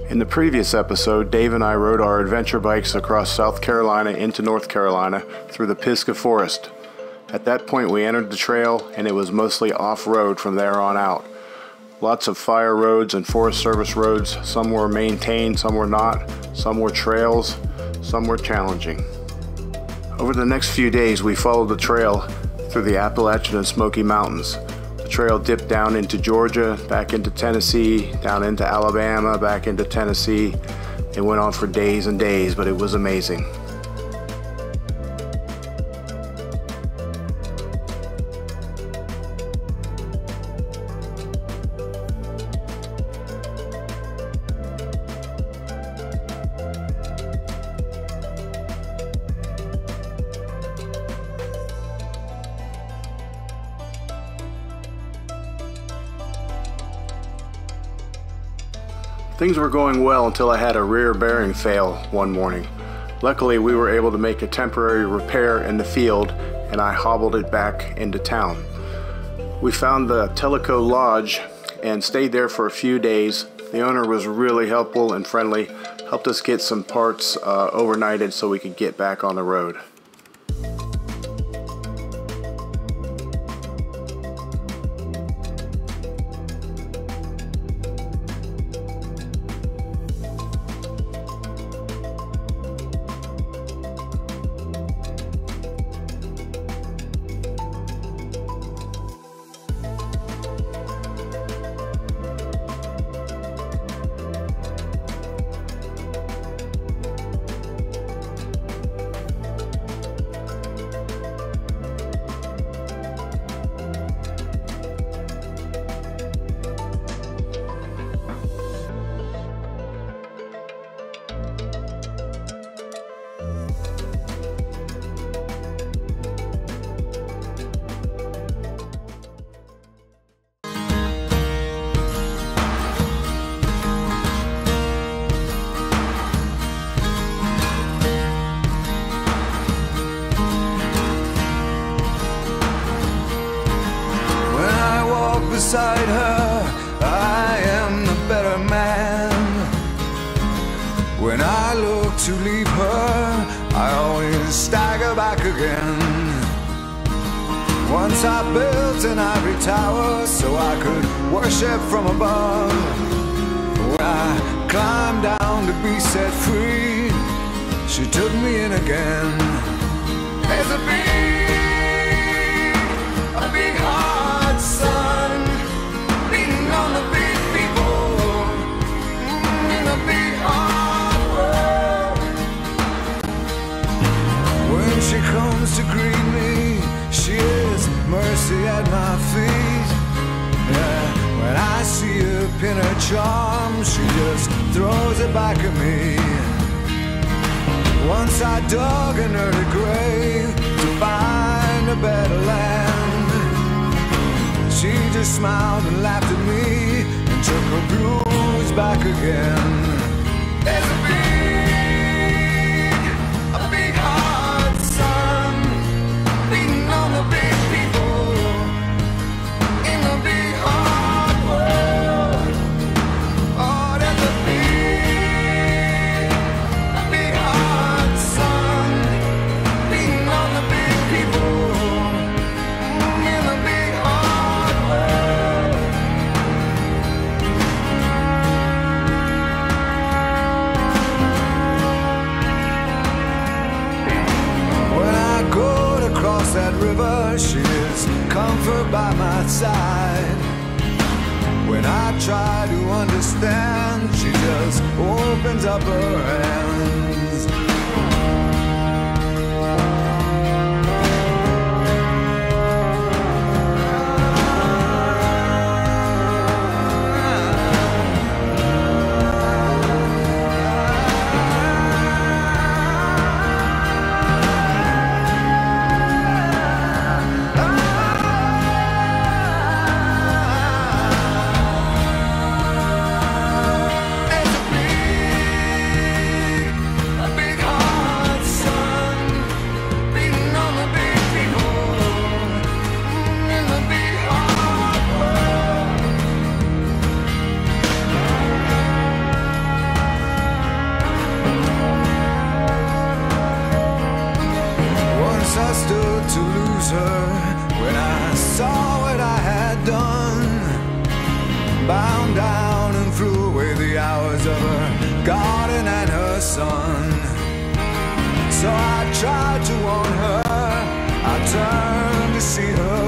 In the previous episode, Dave and I rode our adventure bikes across South Carolina into North Carolina through the Pisgah Forest. At that point we entered the trail and it was mostly off-road from there on out. Lots of fire roads and Forest Service roads. Some were maintained, some were not. Some were trails, some were challenging. Over the next few days we followed the trail through the Appalachian and Smoky Mountains. The trail dipped down into Georgia, back into Tennessee, down into Alabama, back into Tennessee. It went on for days and days, but it was amazing. Things were going well until I had a rear bearing fail one morning. Luckily, we were able to make a temporary repair in the field and I hobbled it back into town. We found the Tellico Lodge and stayed there for a few days. The owner was really helpful and friendly, helped us get some parts overnighted so we could get back on the road. Beside her, I am the better man. When I look to leave her, I always stagger back again. Once I built an ivory tower so I could worship from above. When I climbed down to be set free, she took me in again. There's a big hard sun beating on the big people in a big hard world. When she comes to greet me, she is mercy at my feet. Yeah, when I see her pin her charm, she just throws it back at me. Once I dug an early grave to find a better land. She just smiled and laughed at me and took her blues back again. There's a big hard sun beating on the big people in the big hard world. Oh, there's a big hard sun beating on the big people in the big hard world. When I go to cross that river, she is comfort by my side. When I try to understand, she just opens up her hands. Big bound down and threw away the hours of her garden and her son. So I tried to warn her, I turned to see her